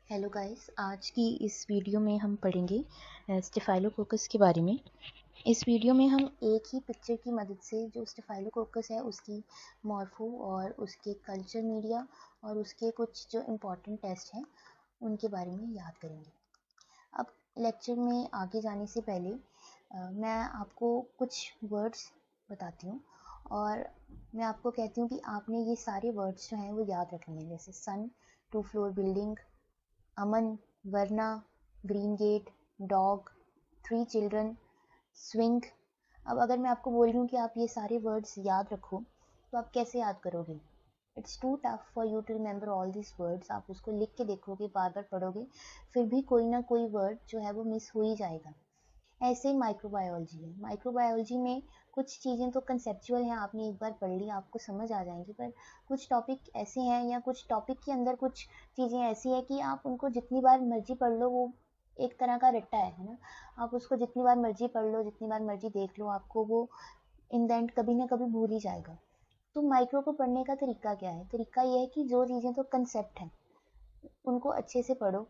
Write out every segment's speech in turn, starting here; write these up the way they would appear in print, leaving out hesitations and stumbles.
Hello guys, आज की इस वीडियो में हम पढ़ेंगे स्टेफाइलोकोकस के बारे में। इस वीडियो में हम एक ही पिक्चर की मदद से जो स्टेफाइलोकोकस है उसकी मॉर्फो और उसके कल्चर मीडिया और उसके कुछ जो इम्पोर्टेंट टेस्ट हैं उनके बारे में याद करेंगे। अब लेक्चर में आगे जाने से पहले मैं आपको कुछ वर्ड्स बताती हूँ और मैं आपको कहती हूँ कि आपने ये सारे वर्ड्स जो हैं वो याद रखने हैं, जैसे सन, 2 फ्लोर बिल्डिंग, अमन, वरना, green gate, dog, 3 children, swing. अब अगर मैं आपको बोल रही हूँ कि आप ये सारे वर्ड्स याद रखो तो आप कैसे याद करोगे? It's too tough for you to remember all this words. आप उसको लिख के देखोगे, बार बार पढ़ोगे, फिर भी कोई ना कोई वर्ड जो है वो मिस हो ही जाएगा। ऐसे ही माइक्रोबायोलॉजी है। माइक्रोबायोलॉजी में कुछ चीज़ें तो कंसेप्चुअल हैं, आपने एक बार पढ़ ली आपको समझ आ जाएंगी, पर कुछ टॉपिक ऐसे हैं या कुछ टॉपिक के अंदर कुछ चीज़ें ऐसी है कि आप उनको जितनी बार मर्जी पढ़ लो, वो एक तरह का रट्टा है ना। आप उसको जितनी बार मर्जी पढ़ लो, जितनी बार मर्जी देख लो, आपको वो इन द एंड कभी ना कभी भूल ही जाएगा। तो माइक्रो को पढ़ने का तरीका क्या है? तरीका ये है कि जो चीज़ें तो कंसेप्ट हैं उनको अच्छे से पढ़ो,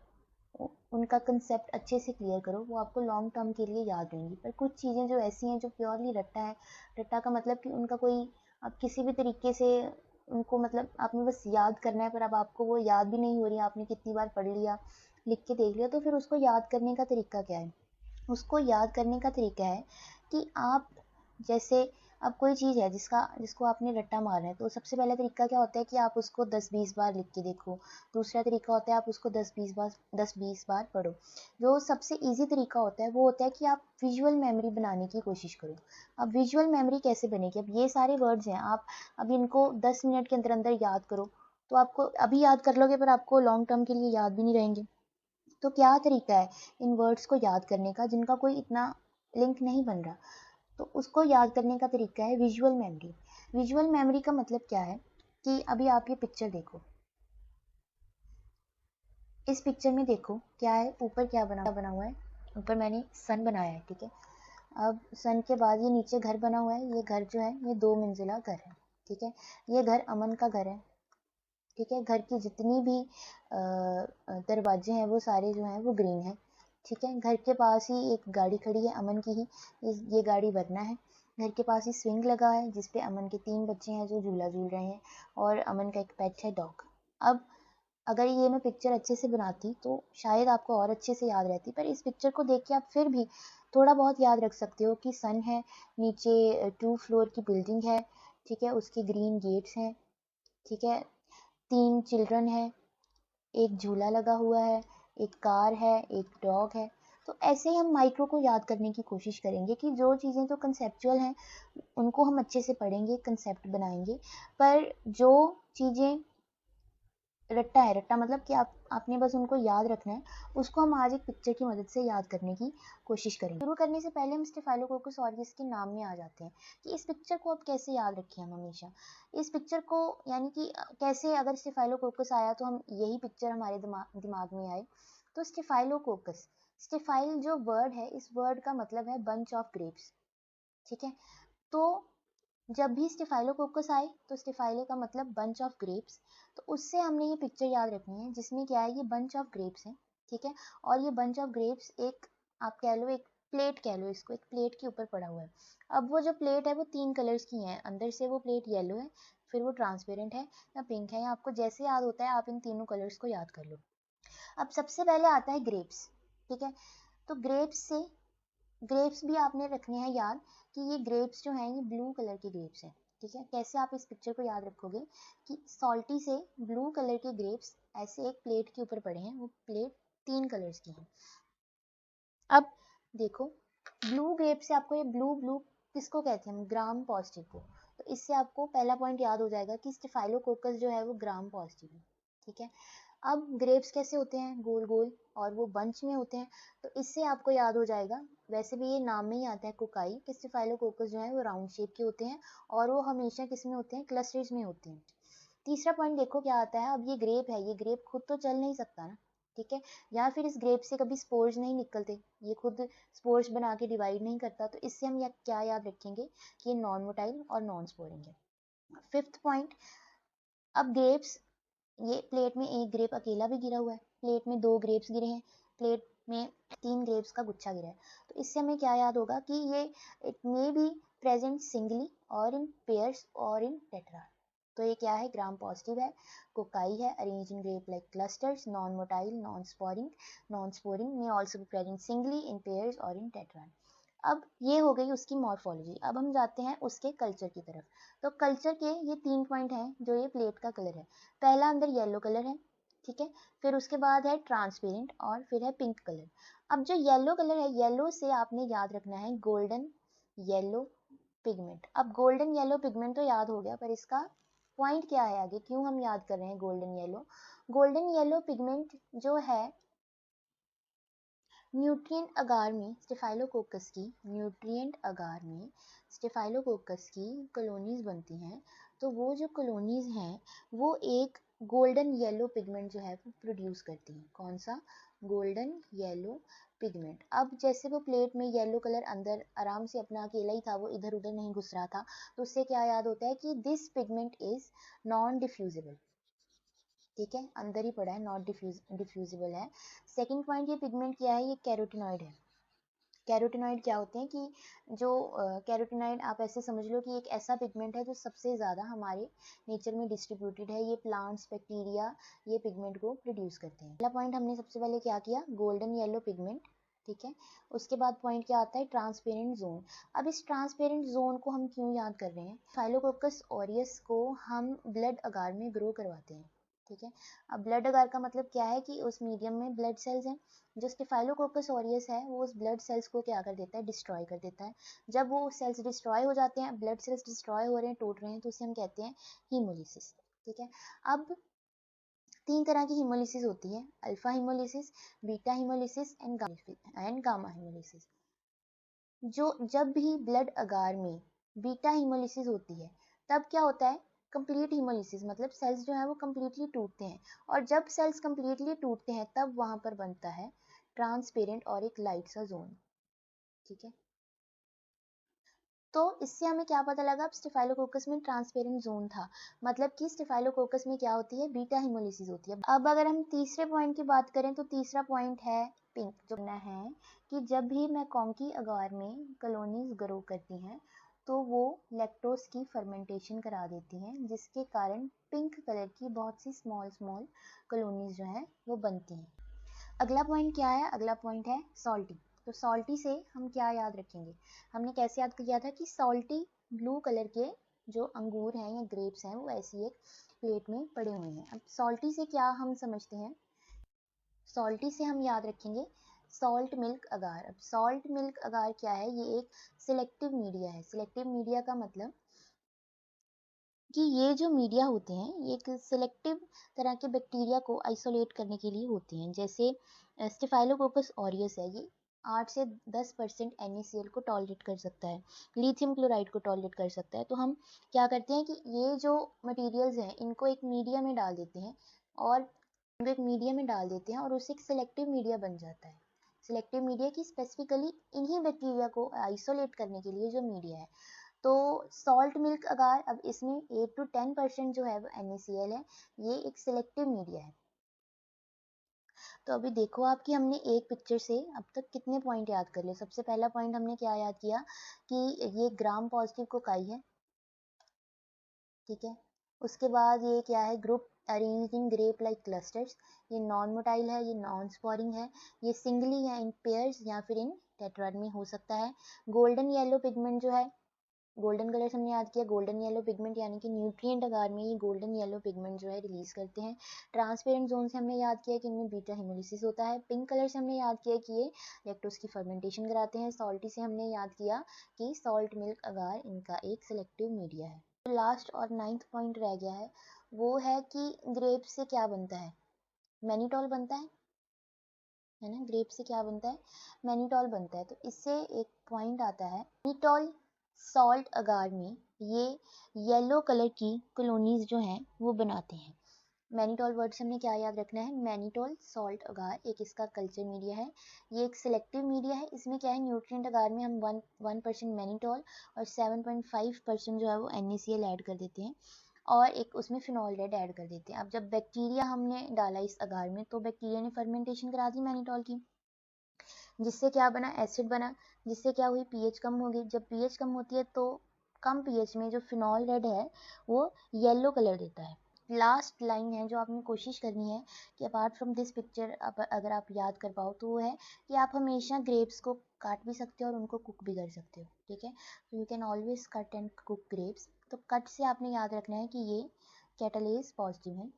उनका कंसेप्ट अच्छे से क्लियर करो, वो आपको लॉन्ग टर्म के लिए याद रहेंगी। पर कुछ चीज़ें जो ऐसी हैं जो प्योरली रट्टा है, रट्टा का मतलब कि उनका कोई आप किसी भी तरीके से उनको मतलब आपने बस याद करना है, पर अब आपको वो याद भी नहीं हो रही, आपने कितनी बार पढ़ लिया, लिख के देख लिया, तो फिर उसको याद करने का तरीका क्या है? उसको याद करने का तरीका है कि आप जैसे अब कोई चीज़ है जिसको आपने रट्टा मारना है, तो सबसे पहला तरीका क्या होता है कि आप उसको 10-20 बार लिख के देखो। दूसरा तरीका होता है आप उसको 10-20 बार पढ़ो। जो सबसे ईजी तरीका होता है वो होता है कि आप विजुअल मेमोरी बनाने की कोशिश करो। अब विजुअल मेमोरी कैसे बनेगी? अब ये सारे वर्ड्स हैं, आप अब इनको 10 मिनट के अंदर अंदर याद करो, तो आपको अभी याद कर लोगे पर आपको लॉन्ग टर्म के लिए याद भी नहीं रहेंगे। तो क्या तरीका है इन वर्ड्स को याद करने का जिनका कोई इतना लिंक नहीं बन रहा? तो उसको याद करने का तरीका है विजुअल मेमोरी। विजुअल मेमोरी का मतलब क्या है कि अभी आप ये पिक्चर देखो, इस पिक्चर में देखो क्या है, ऊपर क्या बना हुआ है। ऊपर मैंने सन बनाया है, ठीक है। अब सन के बाद ये नीचे घर बना हुआ है, ये घर जो है ये 2 मंजिला घर है, ठीक है। ये घर अमन का घर है, ठीक है। घर की जितनी भी दरवाजे हैं वो सारे जो हैं वो ग्रीन है, ठीक है। घर के पास ही एक गाड़ी खड़ी है अमन की ही, ये गाड़ी वरना है। घर के पास ही स्विंग लगा है जिसपे अमन के 3 बच्चे हैं जो झूला झूल रहे हैं, और अमन का एक पेट है डॉग। अब अगर ये मैं पिक्चर अच्छे से बनाती तो शायद आपको और अच्छे से याद रहती, पर इस पिक्चर को देख के आप फिर भी थोड़ा बहुत याद रख सकते हो कि सन है, नीचे 2 फ्लोर की बिल्डिंग है, ठीक है, उसके ग्रीन गेट्स हैं, ठीक है, 3 चिल्ड्रन है, एक झूला लगा हुआ है, एक कार है, एक डॉग है। तो ऐसे ही हम माइक्रो को याद करने की कोशिश करेंगे कि जो चीज़ें तो कंसेप्चुअल हैं उनको हम अच्छे से पढ़ेंगे, कंसेप्ट बनाएंगे, पर जो चीज़ें रट्टा है, रट्टा मतलब कि आपने बस उनको याद रखना है, उसको हम आज एक पिक्चर की मदद से याद करने की कोशिश करेंगे। शुरू करने से पहले हम स्टेफाइलोकोकस ऑरियस के नाम में आ जाते हैं कि इस पिक्चर को अब कैसे याद रखें हम हमेशा। इस पिक्चर को यानी कि कैसे अगर स्टेफाइलोकोकस आया तो हम यही पिक्चर हमारे दिमाग में आए। तो स्टेफाइलोकोकस, स्टेफाइल जो वर्ड है, इस वर्ड का मतलब है बंच ऑफ ग्रेप्स, ठीक है। तो जब भी स्टेफाइलोकोकस आए तो स्टेफाइले का मतलब बंच ऑफ ग्रेप्स, तो उससे हमने ये पिक्चर याद रखनी है जिसमें क्या है, ये बंच ऑफ ग्रेप्स है, ठीक है। और ये बंच ऑफ ग्रेप्स एक आप कह लो एक प्लेट कह लो इसको, एक प्लेट के ऊपर पड़ा हुआ है। अब वो जो प्लेट है वो 3 कलर्स की है, अंदर से वो प्लेट येलो है, फिर वो ट्रांसपेरेंट है या पिंक है, या आपको जैसे याद होता है आप इन तीनों कलर्स को याद कर लो। अब सबसे पहले आता है ग्रेप्स, ठीक है। तो ग्रेप्स भी आपने रखने हैं याद कि ये ग्रेप्स जो हैं ये ब्लू कलर के ग्रेप्स हैं, ठीक है। कैसे आप इस पिक्चर को याद रखोगे कि सॉल्टी से ब्लू कलर के ग्रेप्स ऐसे एक प्लेट के ऊपर पड़े हैं, वो प्लेट 3 कलर्स की है। अब देखो, ब्लू ग्रेप से आपको ये ब्लू ब्लू किसको कहते हैं? हम ग्राम पॉजिटिव को। तो इससे आपको पहला पॉइंट याद हो जाएगा कि स्टेफाइलोकोकस जो है वो ग्राम पॉजिटिव है, ठीक है। अब ग्रेप्स कैसे होते हैं? गोल गोल, और वो बंच में होते हैं। तो इससे आपको याद हो जाएगा, वैसे भी ये नाम में ही आता है कोकाई, कि स्टेफाइलोकोकस जो है वो राउंड शेप के होते हैं और वो हमेशा किस में होते हैं? क्लस्टर्स में होते हैं। तीसरा पॉइंट देखो क्या आता है, अब ये ग्रेप है, ये ग्रेप खुद तो चल नहीं सकता ना, ठीक है। या फिर इस ग्रेप से कभी स्पोर्स नहीं निकलते, ये खुद स्पोर्स बना के डिवाइड नहीं करता, तो इससे हम क्या याद रखेंगे कि ये नॉन मोटाइल और नॉन स्पोरिंग है। फिफ्थ पॉइंट, अब ग्रेप्स ये प्लेट में एक ग्रेप अकेला भी गिरा हुआ है, प्लेट में 2 ग्रेप्स गिरे हैं, प्लेट में 3 ग्रेप्स का गुच्छा गिरा है। तो इससे हमें क्या याद होगा कि ये it may be present singly और इन पेयर्स और इन टेट्रा। तो ये क्या है, ग्राम पॉजिटिव है, कोकाई है, arrange in grape like clusters, non motile, non sporing may also be present singly in pairs और इन टेट्रा। अब ये हो गई उसकी मॉर्फोलॉजी। अब हम जाते हैं उसके कल्चर की तरफ। तो कल्चर के ये 3 पॉइंट हैं जो ये प्लेट का कलर है। पहला अंदर येलो कलर है, ठीक है, फिर उसके बाद है ट्रांसपेरेंट और फिर है पिंक कलर। अब जो येलो कलर है, येलो से आपने याद रखना है गोल्डन येलो पिगमेंट। अब गोल्डन येलो पिगमेंट तो याद हो गया, पर इसका पॉइंट क्या है आगे, क्यों हम याद कर रहे हैं golden yellow? Golden yellow pigment जो है न्यूट्रिएंट अगार में स्टेफाइलोकोकस की कॉलोनीज बनती हैं। तो वो जो कॉलोनीज हैं वो एक गोल्डन येलो पिगमेंट जो है वो प्रोड्यूस करती हैं। कौन सा? Golden yellow pigment. अब जैसे वो प्लेट में येलो कलर अंदर आराम से अपना अकेला ही था, वो इधर उधर नहीं घुस रहा था, तो उससे क्या याद होता है कि this pigment is non diffusible. ठीक है, अंदर ही पड़ा है, नॉट डिफ्यूजिबल है। सेकंड पॉइंट, ये पिगमेंट क्या है, ये कैरोटिनॉइड है। कैरोटिनॉइड क्या होते हैं कि जो कैरोटिनॉइड आप ऐसे समझ लो कि एक ऐसा पिगमेंट है जो सबसे ज़्यादा हमारे नेचर में डिस्ट्रीब्यूटेड है। ये प्लांट्स, बैक्टीरिया ये पिगमेंट को प्रोड्यूस करते हैं। पहला पॉइंट हमने सबसे पहले क्या किया, गोल्डन येलो पिगमेंट, ठीक है। उसके बाद पॉइंट क्या आता है, ट्रांसपेरेंट जोन। अब इस ट्रांसपेरेंट जोन को हम क्यों याद कर रहे हैं? फाइलोकोकस ऑरियस को हम ब्लड अगार में ग्रो करवाते हैं, ठीक है। अब ब्लड अगार का मतलब क्या है कि उस मीडियम में ब्लड सेल्स हैं। जो स्टेफाइलोकोकस ऑरियस है वो उस ब्लड सेल्स को क्या कर देता है, डिस्ट्रॉय कर देता है। जब वो सेल्स डिस्ट्रॉय हो जाते हैं, ब्लड सेल्स डिस्ट्रॉय हो रहे हैं, टूट रहे हैं, तो उसे हम कहते हैं हीमोलिसिस, ठीक है। अब 3 तरह की हीमोलिसिस होती है, alpha haemolysis, beta haemolysis and gamma haemolysis. जो जब भी ब्लड अगार में बीटा हीमोलिसिस होती है तब क्या होता है, कंप्लीट हीमोलिसिस, मतलब सेल्स जो है वो कंप्लीटली टूटते हैं। और जब सेल्स कंप्लीटली टूटते हैं तब वहां पर बनता है ट्रांसपेरेंट और एक लाइट सा जोन, ठीक है। तो इससे हमें क्या पता लगा, अब स्टेफाइलोकोकस में ट्रांसपेरेंट जोन था, मतलब कि स्टेफाइलोकोकस में क्या होती है, बीटा हीमोलिसिस होती है। अब अगर हम तीसरे पॉइंट की बात करें तो तीसरा पॉइंट है पिंक। जो कहना है कि जब भी मैकॉन्की अगार में कॉलोनीज ग्रो करती हैं तो वो लैक्टोज की फर्मेंटेशन करा देती हैं, जिसके कारण पिंक कलर की बहुत सी स्मॉल स्मॉल कॉलोनीज जो हैं वो बनती हैं। अगला पॉइंट क्या है, अगला पॉइंट है सॉल्टी। तो सॉल्टी से हम क्या याद रखेंगे, हमने कैसे याद किया था कि सॉल्टी ब्लू कलर के जो अंगूर हैं या ग्रेप्स हैं वो ऐसी एक प्लेट में पड़े हुए हैं। अब सॉल्टी से क्या हम समझते हैं, सॉल्टी से हम याद रखेंगे सॉल्ट मिल्क अगार। अब सॉल्ट मिल्क अगार क्या है, ये एक सिलेक्टिव मीडिया है। सिलेक्टिव मीडिया का मतलब कि ये जो मीडिया होते हैं ये एक सिलेक्टिव तरह के बैक्टीरिया को आइसोलेट करने के लिए होते हैं। जैसे स्टेफाइलोकोकस ऑरियस है, ये 8 से 10% NaCl को टॉलरेट कर सकता है, लिथियम क्लोराइड को टॉलरेट कर सकता है। तो हम क्या करते हैं कि ये जो मटेरियल्स हैं इनको एक मीडिया में डाल देते हैं और उससे एक सिलेक्टिव मीडिया बन जाता है। सिलेक्टिव मीडिया की स्पेसिफिकली इन्हीं बैक्टीरिया को आइसोलेट करने के लिए जो मीडिया है। तो सॉल्ट मिल्क अगार, अब इसमें 8 to 10% जो है वो NaCl है, ये एक सिलेक्टिव मीडिया है। तो अभी देखो आप कि हमने एक पिक्चर से अब तक कितने पॉइंट याद कर लिए। सबसे पहला पॉइंट हमने क्या याद किया कि ये ग्राम पॉजिटिव कोकाई है, ठीक है। उसके बाद ये क्या है, group arranged in grape like clusters, ये नॉन मोटाइल है, ये नॉन स्पोरिंग है, ये सिंगली है इन पेयर्स या फिर इन टेट्राड में हो सकता है। गोल्डन येलो पिगमेंट जो है, गोल्डन कलर से हमने याद किया, गोल्डन येलो पिगमेंट यानी कि न्यूट्रिएंट अगार में ये गोल्डन येलो पिगमेंट जो है रिलीज करते हैं। ट्रांसपेरेंट जोन से हमने याद किया कि इनमें बीटा हिमोलिसिस होता है। पिंक कलर से हमने याद किया कि ये लैक्टोज की फर्मेंटेशन कराते हैं। सॉल्टी से हमने याद किया कि सॉल्ट मिल्क अगार इनका एक सिलेक्टिव मीडिया है। तो लास्ट और 9th पॉइंट रह गया है, वो है कि ग्रेप से क्या बनता है, मैनिटॉल बनता है ना। ग्रेप से क्या बनता है, मैनिटॉल बनता है। तो इससे एक पॉइंट आता है, मैनिटॉल सॉल्ट अगार में ये येलो कलर की कॉलोनीज जो हैं वो बनाते हैं। मैनिटॉल वर्ड से हमने क्या याद रखना है, मैनिटॉल सॉल्ट अगार एक इसका कल्चर मीडिया है, ये एक सिलेक्टिव मीडिया है। इसमें क्या है, न्यूट्रिएंट अगार में हम 1% मैनिटॉल और 7.5% जो है वो NaCl ऐड कर देते हैं। और एक उसमें फिनॉल रेड ऐड कर देते हैं। अब जब बैक्टीरिया हमने डाला इस अगार में तो बैक्टीरिया ने फर्मेंटेशन करा दी मैनिटॉल की, जिससे क्या बना, एसिड बना, जिससे क्या हुई, पीएच कम हो गई। जब पीएच कम होती है तो कम पीएच में जो फिनॉल रेड है वो येलो कलर देता है। लास्ट लाइन है जो आपने कोशिश करनी है कि अपार्ट फ्रॉम दिस पिक्चर अगर आप याद कर पाओ तो वो है कि आप हमेशा ग्रेप्स को काट भी सकते हो और उनको कुक भी कर सकते हो, ठीक है। तो you can always cut and cook grapes. तो कट से आपने याद रखना है कि ये कैटालेज पॉजिटिव है,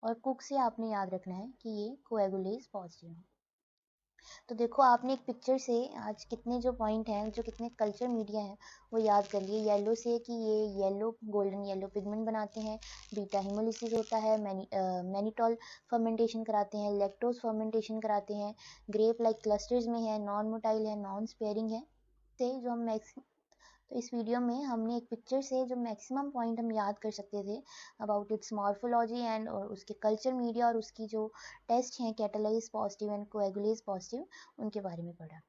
और कुक से आपने याद रखना है कि ये कोएगुलेज पॉजिटिव है। तो देखो आपने एक पिक्चर से आज कितने जो पॉइंट हैं, जो कितने कल्चर मीडिया हैं वो याद कर लिए। येलो से कि ये येलो गोल्डन येलो पिगमेंट बनाते हैं, बीटा हिमोलिसिस होता है, मैनिटॉल फर्मेंटेशन कराते हैं, लैक्टोज फर्मेंटेशन कराते हैं, ग्रेप लाइक क्लस्टर्स में है, नॉन मोटाइल है, नॉन स्पेयरिंग है। जो हम तो इस वीडियो में हमने एक पिक्चर से जो मैक्सिमम पॉइंट हम याद कर सकते थे अबाउट इट्स मॉर्फोलॉजी एंड और उसके कल्चर मीडिया और उसकी जो टेस्ट हैं कैटालाइज पॉजिटिव एंड कोएगुलेज पॉजिटिव, उनके बारे में पढ़ा।